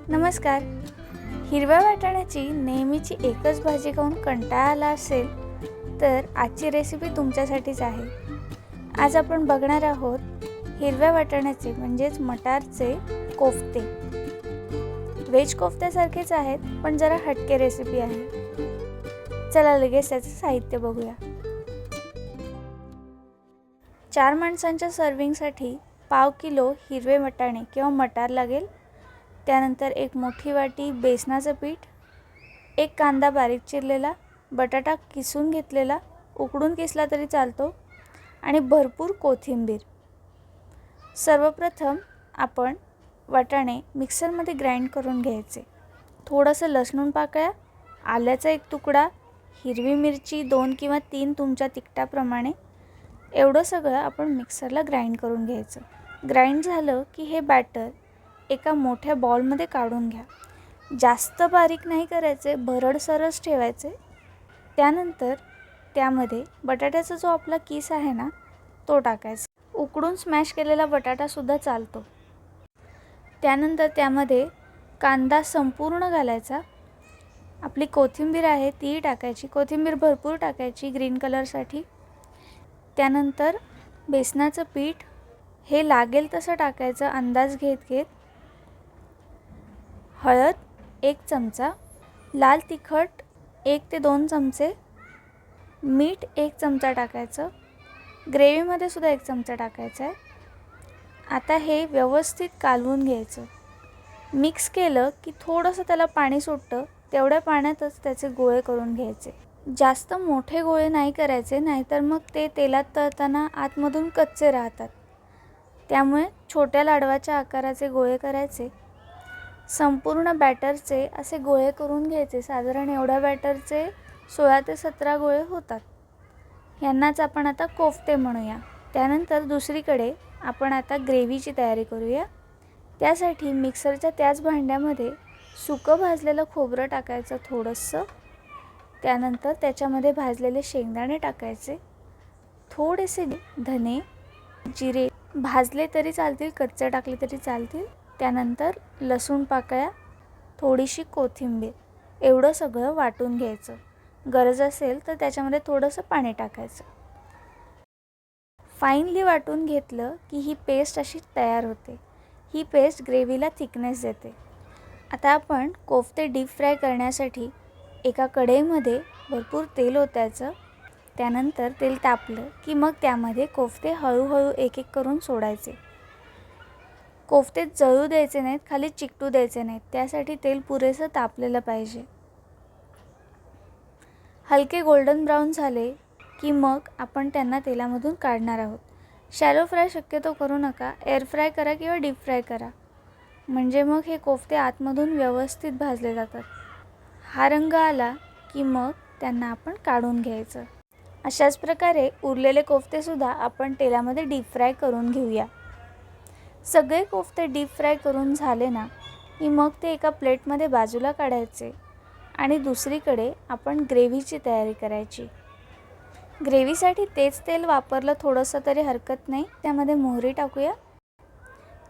नमस्कार. हिरव्या वाटाण्याची नेहमीची एकच भाजी खाऊन कंटाळा आला असेल तर आजची रेसिपी तुमच्यासाठीच आहे. आज आपण बघणार आहोत हिरव्या वाटाण्याचे म्हणजेच मटारचे कोफ्ते. व्हेज कोफ्त्यासारखेच आहेत पण जरा हटके रेसिपी आहे. चला लगेच त्याचे साहित्य बघूया. 4 माणसांच्या सर्विंगसाठी पाव किलो हिरवे वाटाणे किंवा मटार लागेल. त्यानंतर एक मोठी वाटी बेसनाचं पीठ, एक कांदा बारीक चिरलेला, बटाटा किसून घेतलेला, उकडून किसला तरी चालतो, आणि भरपूर कोथिंबीर. सर्वप्रथम आपण वाटाणे मिक्सरमध्ये ग्राइंड करून घ्यायचे. थोडंसं लसूण पाकळ्या, आल्याचा एक तुकडा, हिरवी मिरची 2 किंवा 3 तुमच्या तिखटाप्रमाणे, एवढं सगळं आपण मिक्सरला ग्राइंड करून घ्यायचं. ग्राइंड झालं की हे बॅटर एका मोठ्या बाउलमध्ये काढून घ्या. जास्त बारीक नाही करायचे, भरडसरच ठेवायचे. त्यानंतर त्यामध्ये बटाट्याचा जो आपला किस आहे ना तो टाकायचा. उकडून स्मॅश केलेला बटाटासुद्धा चालतो. त्यानंतर त्यामध्ये कांदा संपूर्ण घालायचा. आपली कोथिंबीर आहे ती टाकायची. कोथिंबीर भरपूर टाकायची ग्रीन कलरसाठी. त्यानंतर बेसनाचं पीठ हे लागेल तसं टाकायचं अंदाज घेत घेत. हळद 1 चमचा, लाल तिखट 1 ते 2 चमचे, मीठ 1 चमचा टाकायचं. ग्रेव्हीमध्ये सुद्धा 1 चमचा टाकायचा आहे. आता हे व्यवस्थित कालवून घ्यायचं. मिक्स केलं की थोडंसं त्याला पाणी सुटतं, तेवढ्या पाण्यातच त्याचे गोळे करून घ्यायचे. जास्त मोठे गोळे नाही करायचे, नाहीतर मग ते तेलात तळताना आतमधून कच्चे राहतात. त्यामुळे छोट्या लाडवाच्या आकाराचे गोळे करायचे. संपूर्ण बॅटरचे असे गोळे करून घ्यायचे. साधारण एवढ्या बॅटरचे 16 ते 17 गोळे होतात. यांनाच आपण आता कोफ्ते म्हणूया. त्यानंतर दुसरीकडे आपण आता ग्रेव्हीची तयारी करूया. त्यासाठी मिक्सरच्या त्याच भांड्यामध्ये सुकं भाजलेलं खोबरं टाकायचं थोडंसं. त्यानंतर त्याच्यामध्ये भाजलेले शेंगदाणे टाकायचे. थोडेसे धने, जिरे भाजले तरी चालतील, कच्चे टाकले तरी चालतील. त्यानंतर लसूण पाकळ्या, थोडीशी कोथिंबीर, एवढं सगळं वाटून घ्यायचं. गरज असेल तर त्याच्यामध्ये थोडंसं पाणी टाकायचं. फाईनली वाटून घेतलं की ही पेस्ट अशी तयार होते. ही पेस्ट ग्रेव्हीला थिकनेस देते. आता आपण कोफ्ते डीप फ्राय करण्यासाठी एका कढईमध्ये भरपूर तेल ओतायचं. त्यानंतर तेल तापलं की मग त्यामध्ये कोफ्ते हळूहळू एक एक करून सोडायचे. कोफ्ते जळू द्यायचे नाहीत, खाली चिकटू द्यायचे नाहीत. त्यासाठी तेल पुरेसं तापलेलं पाहिजे. हलके गोल्डन ब्राऊन झाले की मग आपण त्यांना तेलामधून काढणार आहोत. शॅलो फ्राय शक्यतो करू नका. एअर फ्राय करा किंवा डीप फ्राय करा, म्हणजे मग हे कोफ्ते आतमधून व्यवस्थित भाजले जातात. हा रंग आला की मग त्यांना आपण काढून घ्यायचं. अशाच प्रकारे उरलेले कोफ्तेसुद्धा आपण तेलामध्ये डीप फ्राय करून घेऊया. सगळे कोफ्ते डीप फ्राय करून झाले ना की मग ते एका प्लेटमध्ये बाजूला काढायचे आणि दुसरीकडे आपण ग्रेव्हीची तयारी करायची. ग्रेव्हीसाठी तेच तेल वापरलं थोडंसं तरी हरकत नाही. त्यामध्ये मोहरी टाकूया,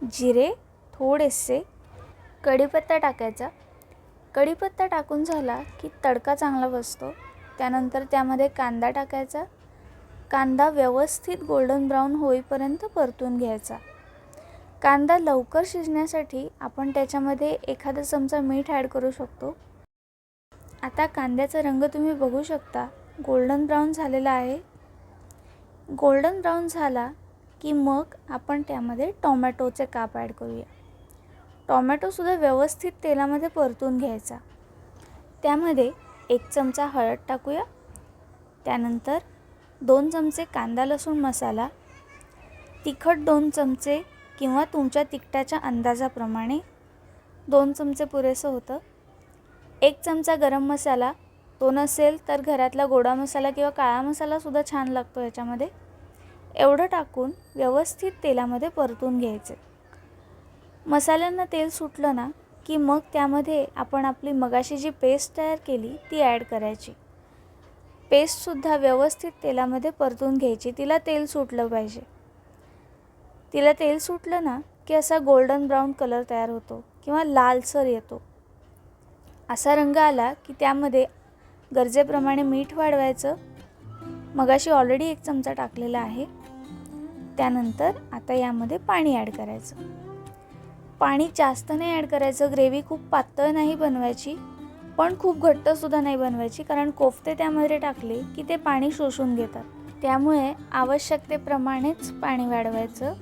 जिरे थोडेसे, कढीपत्ता टाकायचा. कढीपत्ता टाकून झाला की तडका चांगला बसतो. त्यानंतर त्यामध्ये कांदा टाकायचा. कांदा व्यवस्थित गोल्डन ब्राऊन होईपर्यंत परतून घ्यायचा. कांदा लवकर शिजण्यासाठी आपण त्याच्यामध्ये एखादा चमचा मीठ ॲड करू शकतो. आता कांद्याचा रंग तुम्ही बघू शकता, गोल्डन ब्राऊन झालेला आहे. गोल्डन ब्राऊन झाला की मग आपण त्यामध्ये टोमॅटोचे काप ॲड करूया. टोमॅटोसुद्धा व्यवस्थित तेलामध्ये परतून घ्यायचा. त्यामध्ये 1 चमचा हळद टाकूया. त्यानंतर 2 चमचे कांदा लसूण मसाला, तिखट 2 चमचे किंवा तुमच्या तिखटाच्या अंदाजाप्रमाणे 2 चमचे पुरेसं होतं. 1 चमचा गरम मसाला, तो नसेल तर घरातला गोडा मसाला किंवा काळा मसालासुद्धा छान लागतो याच्यामध्ये. एवढं टाकून व्यवस्थित तेलामध्ये परतून घ्यायचे. मसाल्यांना तेल सुटलं ना की मग त्यामध्ये आपण आपली मगाशी जी पेस्ट तयार केली ती ॲड करायची. पेस्टसुद्धा व्यवस्थित तेलामध्ये परतून घ्यायची. तिला तेल सुटलं पाहिजे. तिला तेल सुटलं ना की असा गोल्डन ब्राऊन कलर तयार होतो. किंवा लालसर येतो. असा रंग आला की त्यामध्ये गरजेप्रमाणे मीठ वाढवायचं. मगाशी ऑलरेडी 1 चमचा टाकलेला आहे. त्यानंतर आता यामध्ये पाणी ॲड करायचं. पाणी जास्त नाही ॲड करायचं. ग्रेव्ही खूप पातळ नाही बनवायची, पण खूप घट्टसुद्धा नाही बनवायची, कारण कोफ्ते त्यामध्ये टाकले की ते पाणी शोषून घेतात. त्यामुळे आवश्यकतेप्रमाणेच पाणी वाढवायचं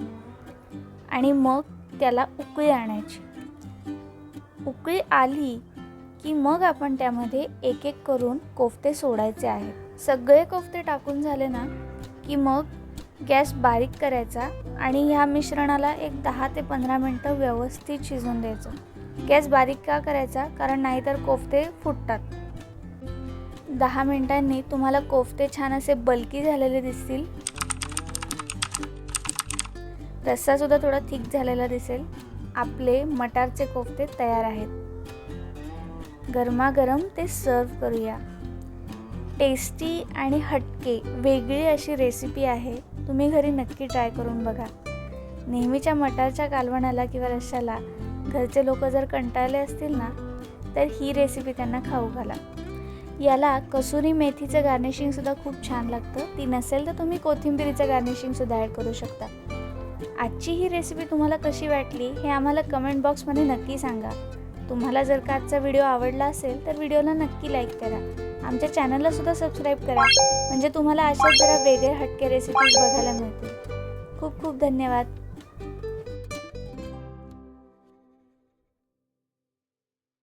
आणि मग त्याला उकळी आणायची. उकळी आली की मग आपण त्यामध्ये एक एक करून कोफ्ते सोडायचे आहेत. सगळे कोफ्ते टाकून झाले ना की मग गॅस बारीक करायचा आणि ह्या मिश्रणाला एक 10 ते 15 मिनटं व्यवस्थित शिजून द्यायचं. गॅस बारीक का करायचा? कारण नाहीतर कोफ्ते फुटतात. 10 मिनिटांनी तुम्हाला कोफ्ते छान असे बल्की झालेले दिसतील. रस्सासुद्धा थोडा थिक झालेला दिसेल. आपले मटारचे कोफ्ते तयार आहेत. गरमागरम ते सर्व करूया. टेस्टी आणि हटके वेगळी अशी रेसिपी आहे. तुम्ही घरी नक्की ट्राय करून बघा. नेहमीच्या मटारच्या कालवणाला किंवा रश्श्याला घरचे लोक जर कंटाळले असतील ना, तर ही रेसिपी त्यांना खाऊ घाला. याला कसुरी मेथीचं गार्निशिंगसुद्धा खूप छान लागतं. ती नसेल तर तुम्ही कोथिंबीरीचं गार्निशिंगसुद्धा ॲड करू शकता. आजची ही रेसिपी तुम्हाला कशी वाटली हे आम्हाला कमेंट बॉक्समध्ये नक्की सांगा. तुम्हाला जर का आजचा व्हिडिओ आवडला असेल तर व्हिडिओला नक्की लाईक करा. आमच्या चॅनललासुद्धा सबस्क्राईब करा, म्हणजे तुम्हाला अशाच जरा वेगळे हटके रेसिपीज बघायला मिळतील. खूप खूप धन्यवाद.